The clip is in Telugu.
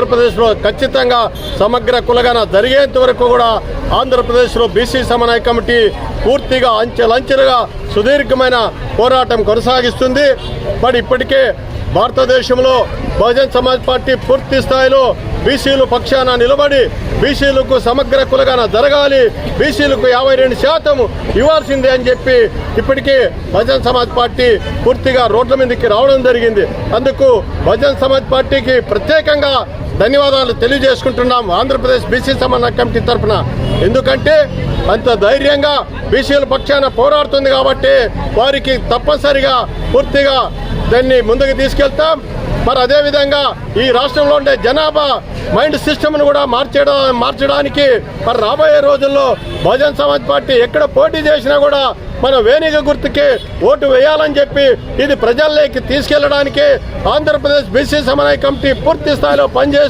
ఆంధ్రప్రదేశ్లో ఖచ్చితంగా సమగ్ర కులగణన జరిగేంత వరకు కూడా ఆంధ్రప్రదేశ్లో బీసీ సమన్వయ కమిటీ పూర్తిగా అంచెలంచెలుగా సుదీర్ఘమైన పోరాటం కొనసాగిస్తుంది. మరి ఇప్పటికే భారతదేశంలో బహుజన్ సమాజ్ పార్టీ పూర్తి స్థాయిలో బీసీలు పక్షాన నిలబడి బీసీలకు సమగ్ర కులగణన జరగాలి, బీసీలకు 52% ఇవ్వాల్సిందే అని చెప్పి ఇప్పటికే బహుజన్ సమాజ్ పార్టీ పూర్తిగా రోడ్ల మీదకి రావడం జరిగింది. అందుకు బహుజన్ సమాజ్ పార్టీకి ప్రత్యేకంగా ధన్యవాదాలు తెలియజేసుకుంటున్నాం ఆంధ్రప్రదేశ్ బీసీ సమన్వయ కమిటీ తరఫున. ఎందుకంటే అంత ధైర్యంగా బీసీల పక్షాన పోరాడుతుంది కాబట్టి వారికి తప్పనిసరిగా పూర్తిగా దాన్ని ముందుకు తీసుకెళ్తాం. మరి అదేవిధంగా ఈ రాష్ట్రంలో ఉండే జనాభా మైండ్ సిస్టమ్ను కూడా మార్చడానికి మరి రాబోయే రోజుల్లో బహుజన్ సమాజ్ పార్టీ ఎక్కడ పోటీ చేసినా కూడా మనం వేణిగ గుర్తుకే ఓటు వేయాలని చెప్పి ఇది ప్రజల్లోకి తీసుకెళ్లడానికి ఆంధ్రప్రదేశ్ బీసీ సమన్వయ కమిటీ పూర్తి స్థాయిలో పనిచేస్తుంది.